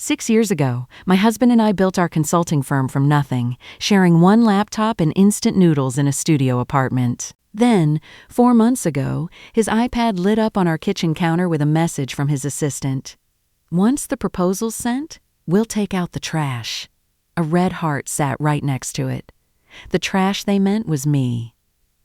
6 years ago, my husband and I built our consulting firm from nothing, sharing one laptop and instant noodles in a studio apartment. Then, 4 months ago, his iPad lit up on our kitchen counter with a message from his assistant. Once the proposal's sent, we'll take out the trash. A red heart sat right next to it. The trash they meant was me.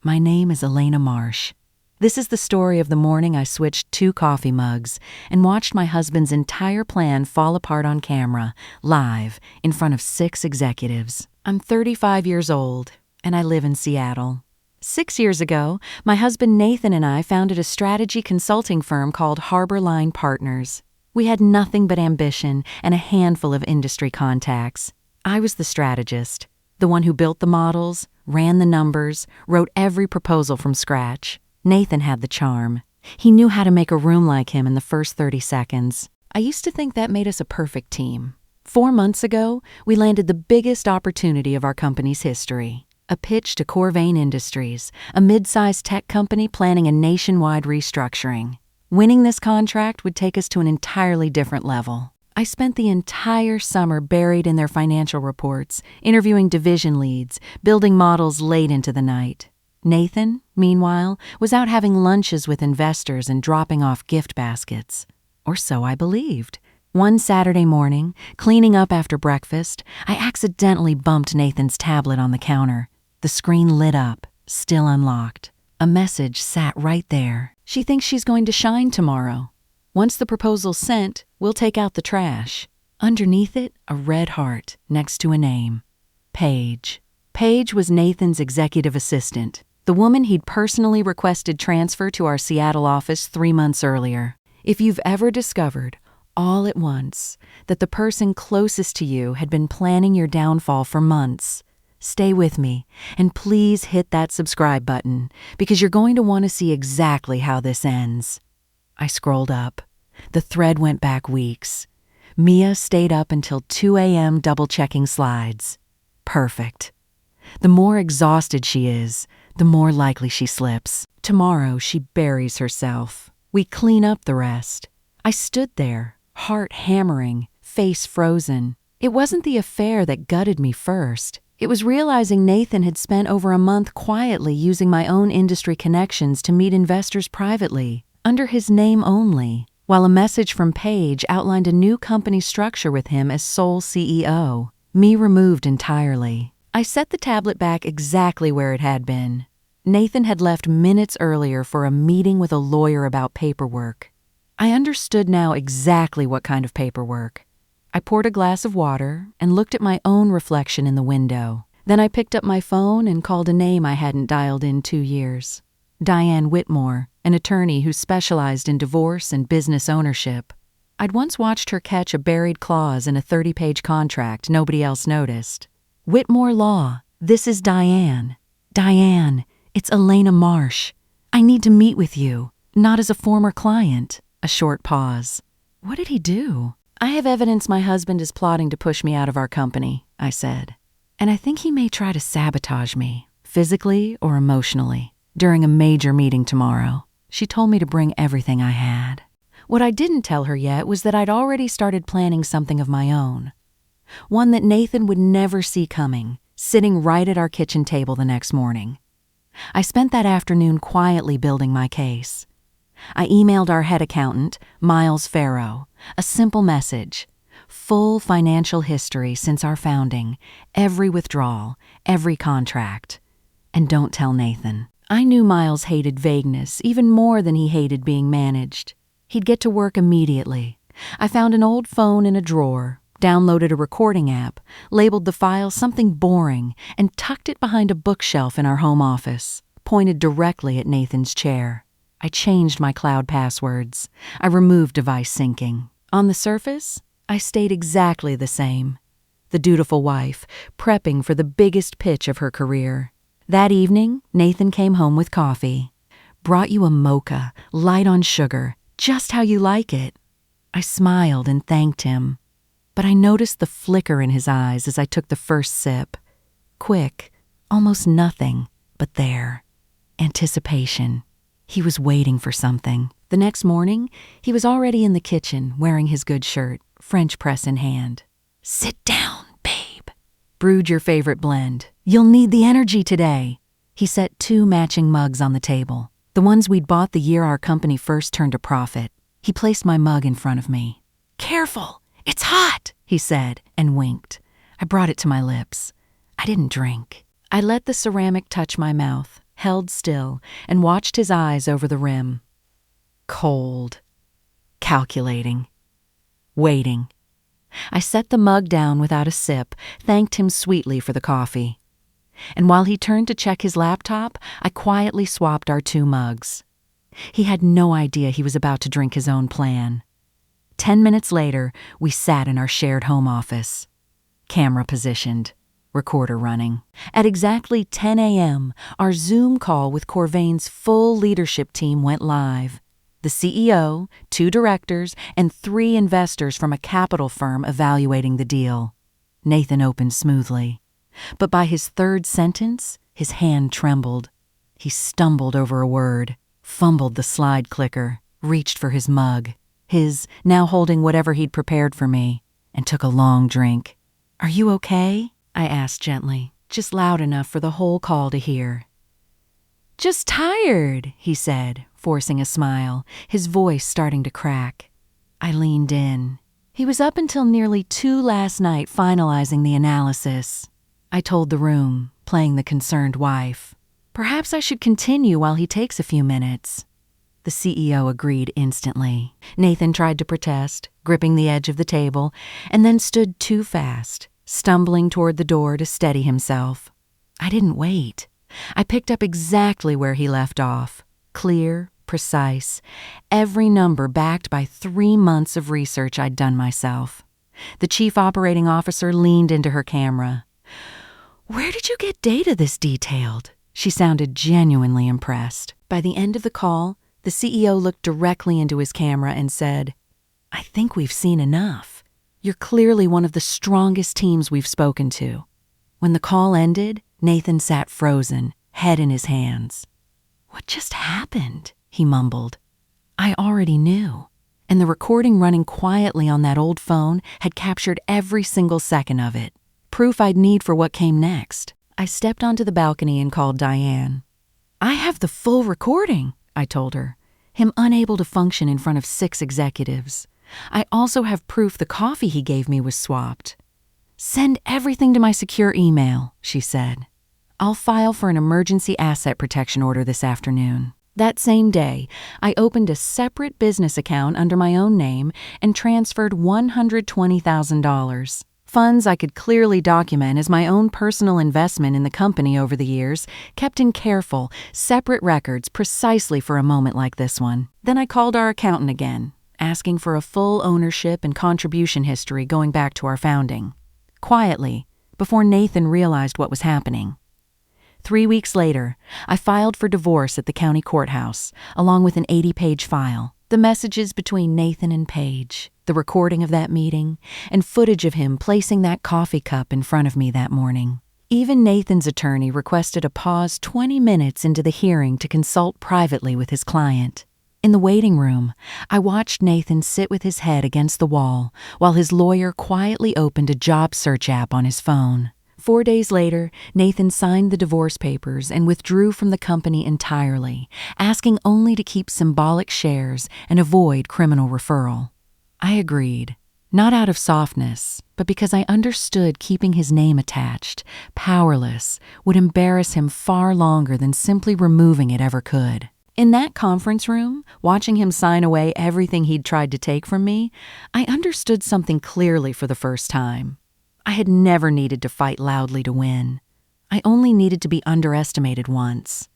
My name is Elena Marsh. This is the story of the morning I switched 2 coffee mugs and watched my husband's entire plan fall apart on camera, live, in front of 6 executives. I'm 35 years old, and I live in Seattle. 6 years ago, my husband Nathan and I founded a strategy consulting firm called Harbor Line Partners. We had nothing but ambition and a handful of industry contacts. I was the strategist, the one who built the models, ran the numbers, wrote every proposal from scratch. Nathan had the charm. He knew how to make a room like him in the first 30 seconds. I used to think that made us a perfect team. 4 months ago, we landed the biggest opportunity of our company's history. A pitch to Corvain Industries, a mid-sized tech company planning a nationwide restructuring. Winning this contract would take us to an entirely different level. I spent the entire summer buried in their financial reports, interviewing division leads, building models late into the night. Nathan, meanwhile, was out having lunches with investors and dropping off gift baskets. Or so I believed. One Saturday morning, cleaning up after breakfast, I accidentally bumped Nathan's tablet on the counter. The screen lit up, still unlocked. A message sat right there. She thinks she's going to shine tomorrow. Once the proposal's sent, we'll take out the trash. Underneath it, a red heart next to a name. Paige. Paige was Nathan's executive assistant, the woman he'd personally requested transfer to our Seattle office 3 months earlier. If you've ever discovered, all at once, that the person closest to you had been planning your downfall for months, stay with me, and please hit that subscribe button, because you're going to want to see exactly how this ends. I scrolled up. The thread went back weeks. Mia stayed up until 2 a.m. double-checking slides. Perfect. The more exhausted she is, the more likely she slips. Tomorrow, she buries herself. We clean up the rest. I stood there, heart hammering, face frozen. It wasn't the affair that gutted me first. It was realizing Nathan had spent over a month quietly using my own industry connections to meet investors privately, under his name only, while a message from Paige outlined a new company structure with him as sole CEO, me removed entirely. I set the tablet back exactly where it had been. Nathan had left minutes earlier for a meeting with a lawyer about paperwork. I understood now exactly what kind of paperwork. I poured a glass of water and looked at my own reflection in the window. Then I picked up my phone and called a name I hadn't dialed in 2 years. Diane Whitmore, an attorney who specialized in divorce and business ownership. I'd once watched her catch a buried clause in a 30-page contract nobody else noticed. Whitmore Law, this is Diane. Diane, it's Elena Marsh. I need to meet with you, not as a former client. A short pause. What did he do? I have evidence my husband is plotting to push me out of our company, I said. And I think he may try to sabotage me, physically or emotionally, during a major meeting tomorrow. She told me to bring everything I had. What I didn't tell her yet was that I'd already started planning something of my own. One that Nathan would never see coming, sitting right at our kitchen table the next morning. I spent that afternoon quietly building my case. I emailed our head accountant, Miles Farrow, a simple message. Full financial history since our founding, every withdrawal, every contract. And don't tell Nathan. I knew Miles hated vagueness even more than he hated being managed. He'd get to work immediately. I found an old phone in a drawer, downloaded a recording app, labeled the file something boring, and tucked it behind a bookshelf in our home office, pointed directly at Nathan's chair. I changed my cloud passwords. I removed device syncing. On the surface, I stayed exactly the same. The dutiful wife, prepping for the biggest pitch of her career. That evening, Nathan came home with coffee. Brought you a mocha, light on sugar, just how you like it. I smiled and thanked him. But I noticed the flicker in his eyes as I took the first sip. Quick, almost nothing, but there. Anticipation. He was waiting for something. The next morning, he was already in the kitchen, wearing his good shirt, French press in hand. "Sit down, babe. Brewed your favorite blend. You'll need the energy today." He set 2 matching mugs on the table, the ones we'd bought the year our company first turned a profit. He placed my mug in front of me. "Careful, it's hot," he said, and winked. I brought it to my lips. I didn't drink. I let the ceramic touch my mouth, held still, and watched his eyes over the rim. Cold. Calculating. Waiting. I set the mug down without a sip, thanked him sweetly for the coffee. And while he turned to check his laptop, I quietly swapped our 2 mugs. He had no idea he was about to drink his own plan. 10 minutes later, we sat in our shared home office. Camera positioned, recorder running. At exactly 10 a.m., our Zoom call with Corvain's full leadership team went live. The CEO, 2 directors, and 3 investors from a capital firm evaluating the deal. Nathan opened smoothly. But by his 3rd sentence, his hand trembled. He stumbled over a word, fumbled the slide clicker, reached for his mug, his now holding whatever he'd prepared for me, and took a long drink. "Are you okay?" I asked gently, just loud enough for the whole call to hear. "Just tired," he said, forcing a smile, his voice starting to crack. I leaned in. He was up until nearly 2 last night finalizing the analysis. I told the room, playing the concerned wife. "Perhaps I should continue while he takes a few minutes." The CEO agreed instantly. Nathan tried to protest, gripping the edge of the table, and then stood too fast, stumbling toward the door to steady himself. I didn't wait. I picked up exactly where he left off. Clear, precise, every number backed by 3 months of research I'd done myself. The chief operating officer leaned into her camera. "Where did you get data this detailed?" She sounded genuinely impressed. By the end of the call, the CEO looked directly into his camera and said, "I think we've seen enough. You're clearly one of the strongest teams we've spoken to." When the call ended, Nathan sat frozen, head in his hands. "What just happened?" he mumbled. I already knew, and the recording running quietly on that old phone had captured every single second of it. Proof I'd need for what came next. I stepped onto the balcony and called Diane. "I have the full recording," I told her, him unable to function in front of 6 executives. "I also have proof the coffee he gave me was swapped." "Send everything to my secure email," she said. "I'll file for an emergency asset protection order this afternoon." That same day, I opened a separate business account under my own name and transferred $120,000. Funds I could clearly document as my own personal investment in the company over the years, kept in careful, separate records precisely for a moment like this one. Then I called our accountant again, asking for a full ownership and contribution history going back to our founding. Quietly, before Nathan realized what was happening. 3 weeks later, I filed for divorce at the county courthouse, along with an 80-page file. The messages between Nathan and Paige, the recording of that meeting, and footage of him placing that coffee cup in front of me that morning. Even Nathan's attorney requested a pause 20 minutes into the hearing to consult privately with his client. In the waiting room, I watched Nathan sit with his head against the wall while his lawyer quietly opened a job search app on his phone. 4 days later, Nathan signed the divorce papers and withdrew from the company entirely, asking only to keep symbolic shares and avoid criminal referral. I agreed, not out of softness, but because I understood keeping his name attached, powerless, would embarrass him far longer than simply removing it ever could. In that conference room, watching him sign away everything he'd tried to take from me, I understood something clearly for the first time. I had never needed to fight loudly to win. I only needed to be underestimated once.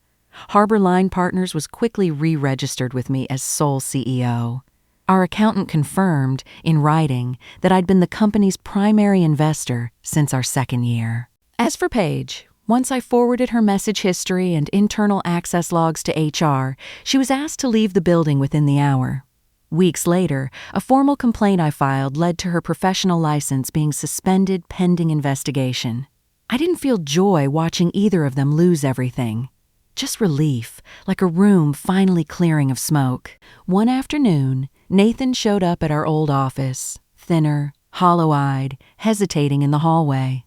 Harbor Line Partners was quickly re-registered with me as sole CEO. Our accountant confirmed, in writing, that I'd been the company's primary investor since our 2nd year. As for Paige, once I forwarded her message history and internal access logs to HR, she was asked to leave the building within the hour. Weeks later, a formal complaint I filed led to her professional license being suspended pending investigation. I didn't feel joy watching either of them lose everything. Just relief, like a room finally clearing of smoke. One afternoon, Nathan showed up at our old office, thinner, hollow-eyed, hesitating in the hallway.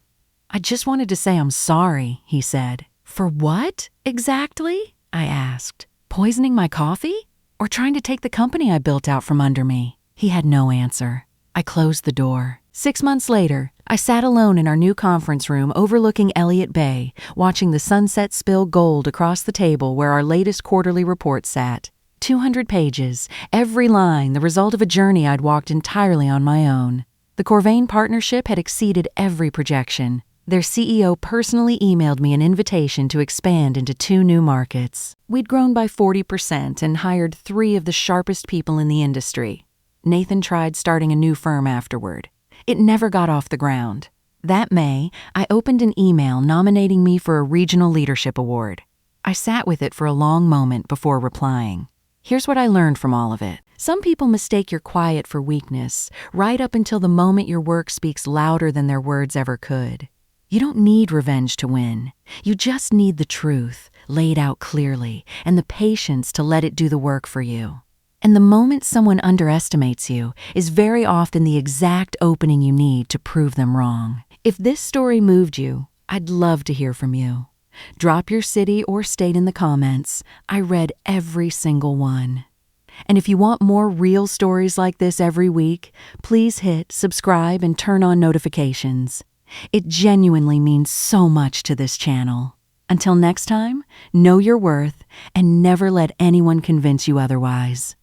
"I just wanted to say I'm sorry," he said. "For what, exactly?" I asked. "Poisoning my coffee? Or trying to take the company I built out from under me?" He had no answer. I closed the door. 6 months later, I sat alone in our new conference room overlooking Elliott Bay, watching the sunset spill gold across the table where our latest quarterly report sat. 200 pages, every line the result of a journey I'd walked entirely on my own. The Corvain partnership had exceeded every projection. Their CEO personally emailed me an invitation to expand into 2 new markets. We'd grown by 40% and hired 3 of the sharpest people in the industry. Nathan tried starting a new firm afterward. It never got off the ground. That May, I opened an email nominating me for a regional leadership award. I sat with it for a long moment before replying. Here's what I learned from all of it. Some people mistake your quiet for weakness, right up until the moment your work speaks louder than their words ever could. You don't need revenge to win. You just need the truth, laid out clearly, and the patience to let it do the work for you. And the moment someone underestimates you is very often the exact opening you need to prove them wrong. If this story moved you, I'd love to hear from you. Drop your city or state in the comments. I read every single one. And if you want more real stories like this every week, please hit subscribe and turn on notifications. It genuinely means so much to this channel. Until next time, know your worth and never let anyone convince you otherwise.